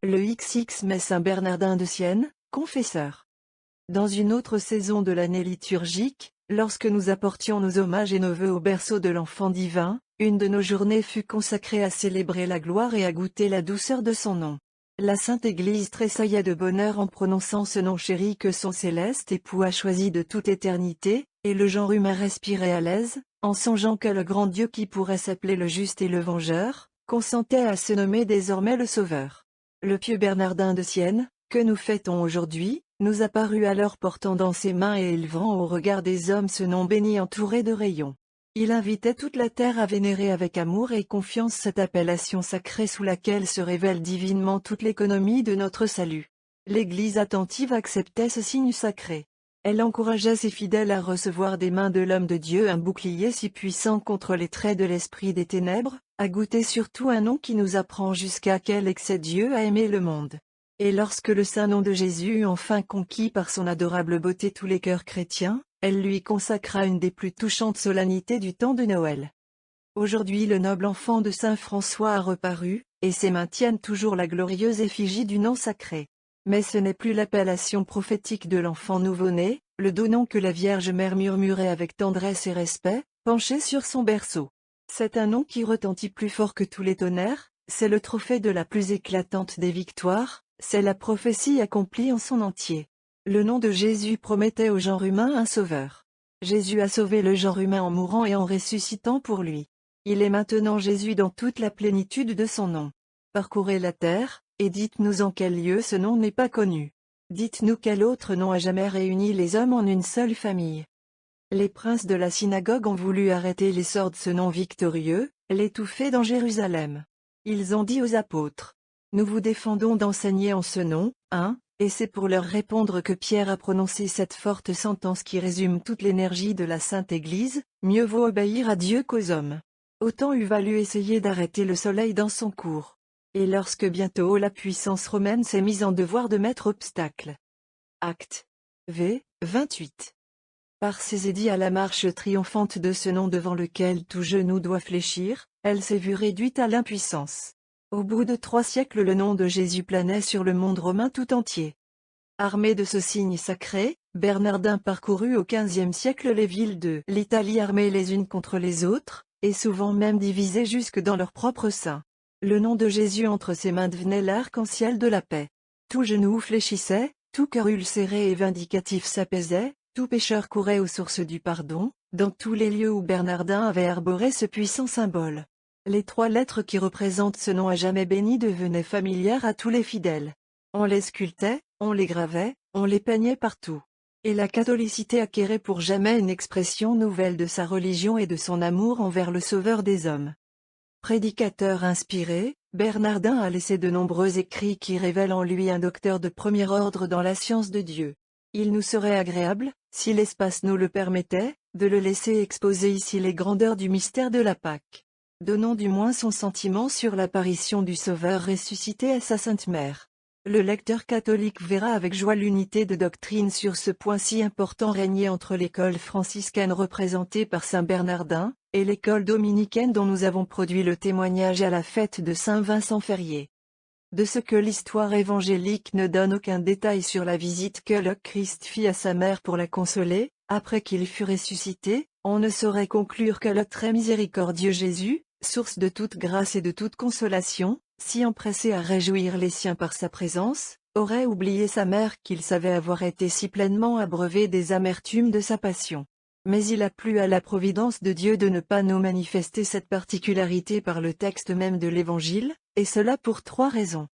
Le XX mai Saint Bernardin de Sienne, confesseur. Dans une autre saison de l'année liturgique, lorsque nous apportions nos hommages et nos vœux au berceau de l'enfant divin, une de nos journées fut consacrée à célébrer la gloire et à goûter la douceur de son nom. La Sainte Église tressaillait de bonheur en prononçant ce nom chéri que son céleste époux a choisi de toute éternité, et le genre humain respirait à l'aise, en songeant que le grand Dieu qui pourrait s'appeler le juste et le vengeur, consentait à se nommer désormais le Sauveur. Le pieux Bernardin de Sienne, que nous fêtons aujourd'hui, nous apparut alors portant dans ses mains et élevant au regard des hommes ce nom béni entouré de rayons. Il invitait toute la terre à vénérer avec amour et confiance cette appellation sacrée sous laquelle se révèle divinement toute l'économie de notre salut. L'Église attentive acceptait ce signe sacré. Elle encourageait ses fidèles à recevoir des mains de l'homme de Dieu un bouclier si puissant contre les traits de l'esprit des ténèbres, à goûter surtout un nom qui nous apprend jusqu'à quel excès Dieu a aimé le monde. Et lorsque le saint nom de Jésus eut enfin conquis par son adorable beauté tous les cœurs chrétiens, elle lui consacra une des plus touchantes solennités du temps de Noël. Aujourd'hui le noble enfant de saint François a reparu, et ses mains tiennent toujours la glorieuse effigie du nom sacré. Mais ce n'est plus l'appellation prophétique de l'enfant nouveau-né, le doux nom que la Vierge Mère murmurait avec tendresse et respect, penchée sur son berceau. C'est un nom qui retentit plus fort que tous les tonnerres, c'est le trophée de la plus éclatante des victoires, c'est la prophétie accomplie en son entier. Le nom de Jésus promettait au genre humain un sauveur. Jésus a sauvé le genre humain en mourant et en ressuscitant pour lui. Il est maintenant Jésus dans toute la plénitude de son nom. Parcourez la terre, et dites-nous en quel lieu ce nom n'est pas connu. Dites-nous quel autre nom a jamais réuni les hommes en une seule famille. Les princes de la synagogue ont voulu arrêter l'essor de ce nom victorieux, l'étouffer dans Jérusalem. Ils ont dit aux apôtres: nous vous défendons d'enseigner en ce nom, et c'est pour leur répondre que Pierre a prononcé cette forte sentence qui résume toute l'énergie de la Sainte Église: mieux vaut obéir à Dieu qu'aux hommes. Autant eût valu essayer d'arrêter le soleil dans son cours. Et lorsque bientôt la puissance romaine s'est mise en devoir de mettre obstacle. Acte V, 28. Par ses édits à la marche triomphante de ce nom devant lequel tout genou doit fléchir, elle s'est vue réduite à l'impuissance. Au bout de 3 siècles le nom de Jésus planait sur le monde romain tout entier. Armé de ce signe sacré, Bernardin parcourut au XVe siècle les villes de l'Italie armées les unes contre les autres, et souvent même divisées jusque dans leur propre sein. Le nom de Jésus entre ses mains devenait l'arc-en-ciel de la paix. Tout genou fléchissait, tout cœur ulcéré et vindicatif s'apaisait, tout pécheur courait aux sources du pardon, dans tous les lieux où Bernardin avait arboré ce puissant symbole. Les 3 lettres qui représentent ce nom à jamais béni devenaient familières à tous les fidèles. On les sculptait, on les gravait, on les peignait partout. Et la catholicité acquérait pour jamais une expression nouvelle de sa religion et de son amour envers le Sauveur des hommes. Prédicateur inspiré, Bernardin a laissé de nombreux écrits qui révèlent en lui un docteur de premier ordre dans la science de Dieu. Il nous serait agréable, si l'espace nous le permettait, de le laisser exposer ici les grandeurs du mystère de la Pâque. Donnons du moins son sentiment sur l'apparition du Sauveur ressuscité à sa Sainte Mère. Le lecteur catholique verra avec joie l'unité de doctrine sur ce point si important régné entre l'école franciscaine représentée par saint Bernardin, et l'école dominicaine dont nous avons produit le témoignage à la fête de saint Vincent Ferrier. De ce que l'histoire évangélique ne donne aucun détail sur la visite que le Christ fit à sa mère pour la consoler, après qu'il fut ressuscité, on ne saurait conclure que le très miséricordieux Jésus, source de toute grâce et de toute consolation, si empressé à réjouir les siens par sa présence, aurait oublié sa mère qu'il savait avoir été si pleinement abreuvé des amertumes de sa passion. Mais il a plu à la providence de Dieu de ne pas nous manifester cette particularité par le texte même de l'Évangile, et cela pour 3 raisons.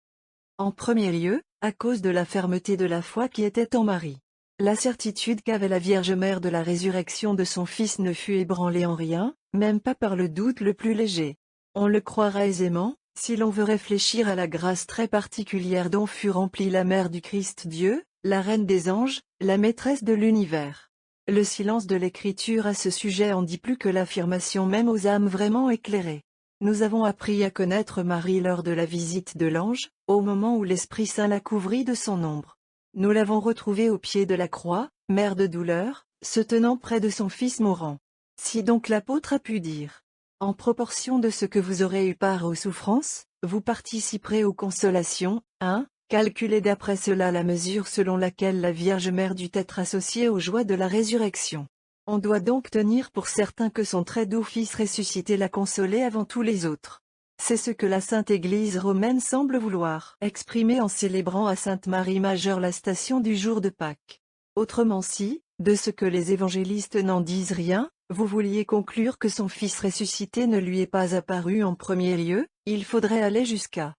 En premier lieu, à cause de la fermeté de la foi qui était en Marie. La certitude qu'avait la Vierge Mère de la résurrection de son Fils ne fut ébranlée en rien, même pas par le doute le plus léger. On le croira aisément, si l'on veut réfléchir à la grâce très particulière dont fut remplie la Mère du Christ Dieu, la Reine des anges, la maîtresse de l'univers. Le silence de l'Écriture à ce sujet en dit plus que l'affirmation même aux âmes vraiment éclairées. Nous avons appris à connaître Marie lors de la visite de l'ange, au moment où l'Esprit Saint la couvrit de son ombre. Nous l'avons retrouvée au pied de la croix, mère de douleur, se tenant près de son Fils mourant. Si donc l'apôtre a pu dire: En proportion de ce que vous aurez eu part aux souffrances, vous participerez aux consolations. 1. Calculez d'après cela la mesure selon laquelle la Vierge Mère dut être associée aux joies de la résurrection. On doit donc tenir pour certain que son très doux Fils ressuscité l'a consolé avant tous les autres. C'est ce que la Sainte Église romaine semble vouloir exprimer en célébrant à Sainte Marie Majeure la station du jour de Pâques. Autrement si, de ce que les évangélistes n'en disent rien, vous vouliez conclure que son Fils ressuscité ne lui est pas apparu en premier lieu, il faudrait aller jusqu'à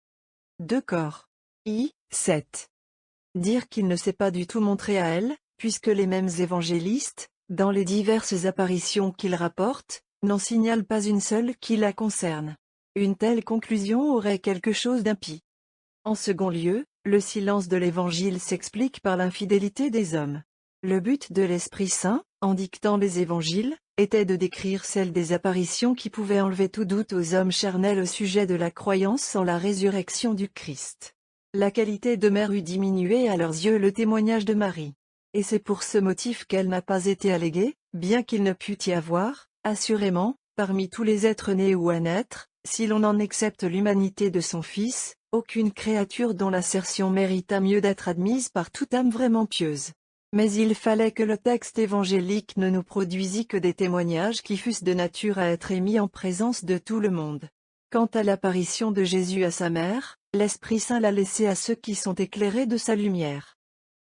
2 Cor. I. 7. Dire qu'il ne s'est pas du tout montré à elle, puisque les mêmes évangélistes, dans les diverses apparitions qu'ils rapportent, n'en signalent pas une seule qui la concerne. Une telle conclusion aurait quelque chose d'impie. En second lieu, le silence de l'Évangile s'explique par l'infidélité des hommes. Le but de l'Esprit Saint, en dictant les évangiles, était de décrire celles des apparitions qui pouvaient enlever tout doute aux hommes charnels au sujet de la croyance en la résurrection du Christ. La qualité de mère eût diminué à leurs yeux le témoignage de Marie. Et c'est pour ce motif qu'elle n'a pas été alléguée, bien qu'il ne pût y avoir, assurément, parmi tous les êtres nés ou à naître, si l'on en excepte l'humanité de son Fils, aucune créature dont l'assertion mérita mieux d'être admise par toute âme vraiment pieuse. Mais il fallait que le texte évangélique ne nous produisît que des témoignages qui fussent de nature à être émis en présence de tout le monde. Quant à l'apparition de Jésus à sa mère, l'Esprit Saint l'a laissée à ceux qui sont éclairés de sa lumière.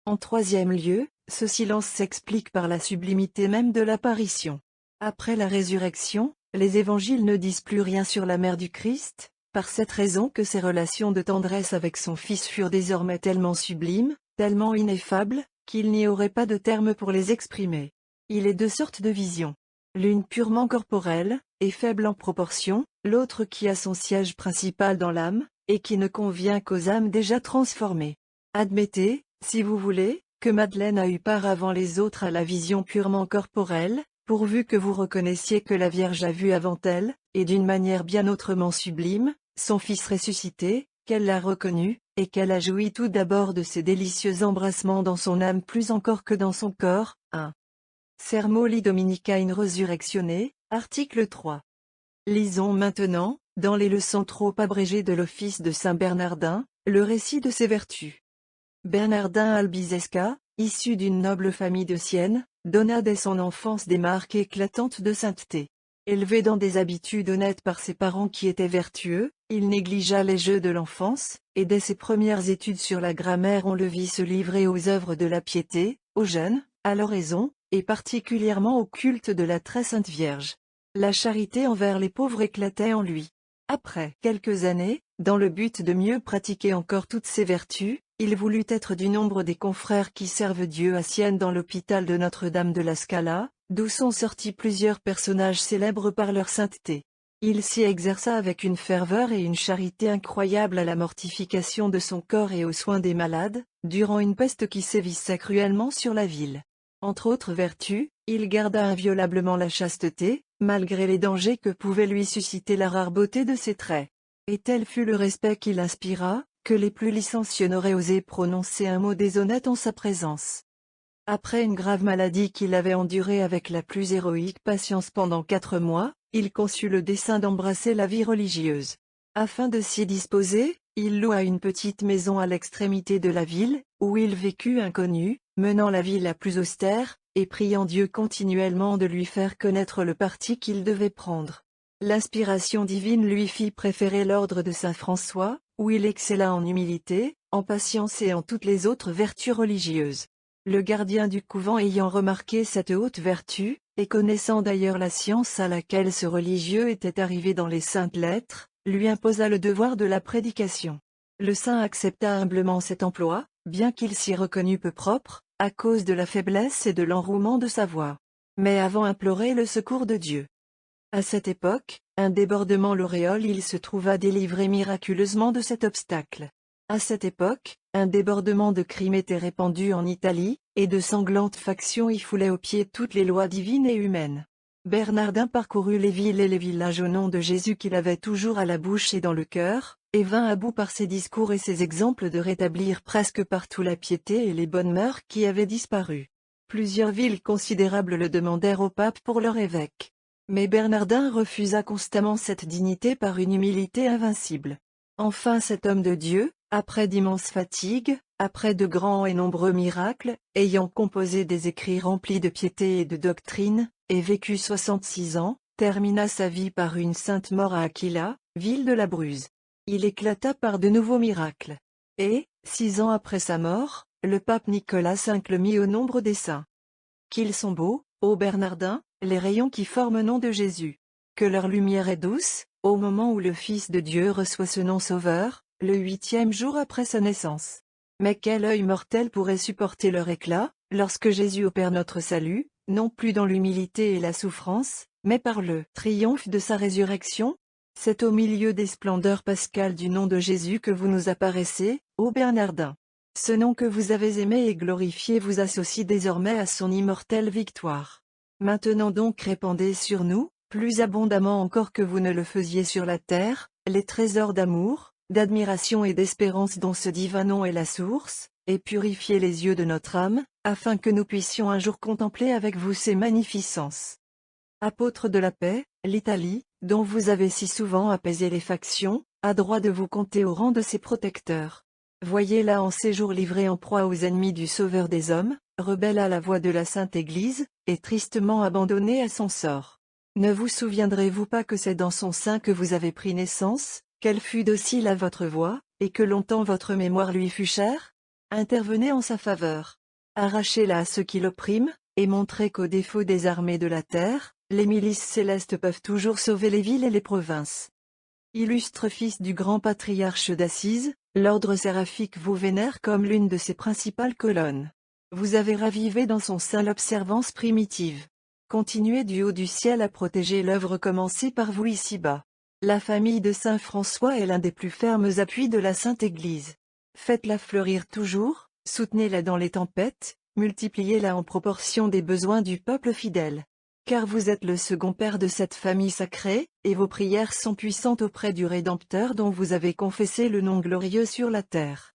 En troisième lieu, ce silence s'explique par la sublimité même de l'apparition. Après la résurrection, les évangiles ne disent plus rien sur la mère du Christ, par cette raison que ses relations de tendresse avec son Fils furent désormais tellement sublimes, tellement ineffables, qu'il n'y aurait pas de terme pour les exprimer. Il est 2 sortes de visions. L'une purement corporelle, et faible en proportion, l'autre qui a son siège principal dans l'âme, et qui ne convient qu'aux âmes déjà transformées. Admettez, si vous voulez, que Madeleine a eu part avant les autres à la vision purement corporelle, pourvu que vous reconnaissiez que la Vierge a vu avant elle, et d'une manière bien autrement sublime, son Fils ressuscité, qu'elle l'a reconnu, et qu'elle a joui tout d'abord de ses délicieux embrassements dans son âme plus encore que dans son corps. 1. Sermoli Dominicae Resurrectione, article 3. Lisons maintenant, dans les leçons trop abrégées de l'office de Saint Bernardin, le récit de ses vertus. Bernardin Albizesca, issu d'une noble famille de Sienne, donna dès son enfance des marques éclatantes de sainteté. Élevé dans des habitudes honnêtes par ses parents qui étaient vertueux, il négligea les jeux de l'enfance, et dès ses premières études sur la grammaire on le vit se livrer aux œuvres de la piété, au jeûne, à l'oraison, et particulièrement au culte de la très sainte Vierge. La charité envers les pauvres éclatait en lui. Après quelques années, dans le but de mieux pratiquer encore toutes ces vertus, il voulut être du nombre des confrères qui servent Dieu à Sienne dans l'hôpital de Notre-Dame de la Scala, d'où sont sortis plusieurs personnages célèbres par leur sainteté. Il s'y exerça avec une ferveur et une charité incroyables à la mortification de son corps et aux soins des malades, durant une peste qui sévissait cruellement sur la ville. Entre autres vertus, il garda inviolablement la chasteté, malgré les dangers que pouvait lui susciter la rare beauté de ses traits. Et tel fut le respect qu'il inspira, que les plus licencieux n'auraient osé prononcer un mot déshonnête en sa présence. Après une grave maladie qu'il avait endurée avec la plus héroïque patience pendant 4 mois, il conçut le dessein d'embrasser la vie religieuse. Afin de s'y disposer, il loua une petite maison à l'extrémité de la ville, où il vécut inconnu, menant la vie la plus austère, et priant Dieu continuellement de lui faire connaître le parti qu'il devait prendre. L'inspiration divine lui fit préférer l'ordre de Saint François, où il excella en humilité, en patience et en toutes les autres vertus religieuses. Le gardien du couvent ayant remarqué cette haute vertu, et connaissant d'ailleurs la science à laquelle ce religieux était arrivé dans les saintes lettres, lui imposa le devoir de la prédication. Le saint accepta humblement cet emploi, bien qu'il s'y reconnût peu propre, à cause de la faiblesse et de l'enrouement de sa voix. Mais avant implorer le secours de Dieu. À cette époque, un débordement l'auréole il se trouva délivré miraculeusement de cet obstacle. À cette époque, un débordement de crimes était répandu en Italie, et de sanglantes factions y foulaient aux pieds toutes les lois divines et humaines. Bernardin parcourut les villes et les villages au nom de Jésus qu'il avait toujours à la bouche et dans le cœur, et vint à bout par ses discours et ses exemples de rétablir presque partout la piété et les bonnes mœurs qui avaient disparu. Plusieurs villes considérables le demandèrent au pape pour leur évêque. Mais Bernardin refusa constamment cette dignité par une humilité invincible. Enfin cet homme de Dieu, après d'immenses fatigues, après de grands et nombreux miracles, ayant composé des écrits remplis de piété et de doctrine, et vécu 66 ans, termina sa vie par une sainte mort à Aquila, ville de la Bruse. Il éclata par de nouveaux miracles. Et, 6 ans après sa mort, le pape Nicolas V le mit au nombre des saints. Qu'ils sont beaux, ô Bernardin, les rayons qui forment nom de Jésus. Que leur lumière est douce, au moment où le Fils de Dieu reçoit ce nom sauveur, le 8e jour après sa naissance. Mais quel œil mortel pourrait supporter leur éclat, lorsque Jésus opère notre salut, non plus dans l'humilité et la souffrance, mais par le triomphe de sa résurrection? C'est au milieu des splendeurs pascales du nom de Jésus que vous nous apparaissez, ô Bernardin. Ce nom que vous avez aimé et glorifié vous associe désormais à son immortelle victoire. Maintenant donc répandez sur nous, plus abondamment encore que vous ne le faisiez sur la terre, les trésors d'amour, d'admiration et d'espérance dont ce divin nom est la source, et purifiez les yeux de notre âme, afin que nous puissions un jour contempler avec vous ses magnificences. Apôtre de la paix, l'Italie, dont vous avez si souvent apaisé les factions, a droit de vous compter au rang de ses protecteurs. Voyez-la en séjour livrée en proie aux ennemis du Sauveur des hommes, rebelle à la voix de la Sainte Église, et tristement abandonnée à son sort. Ne vous souviendrez-vous pas que c'est dans son sein que vous avez pris naissance, qu'elle fut docile à votre voix, et que longtemps votre mémoire lui fut chère? Intervenez en sa faveur. Arrachez-la à ceux qui l'oppriment, et montrez qu'au défaut des armées de la terre, les milices célestes peuvent toujours sauver les villes et les provinces. Illustre fils du grand patriarche d'Assise, l'ordre séraphique vous vénère comme l'une de ses principales colonnes. Vous avez ravivé dans son sein l'observance primitive. Continuez du haut du ciel à protéger l'œuvre commencée par vous ici-bas. La famille de Saint François est l'un des plus fermes appuis de la Sainte Église. Faites-la fleurir toujours, soutenez-la dans les tempêtes, multipliez-la en proportion des besoins du peuple fidèle. Car vous êtes le second père de cette famille sacrée, et vos prières sont puissantes auprès du Rédempteur dont vous avez confessé le nom glorieux sur la terre.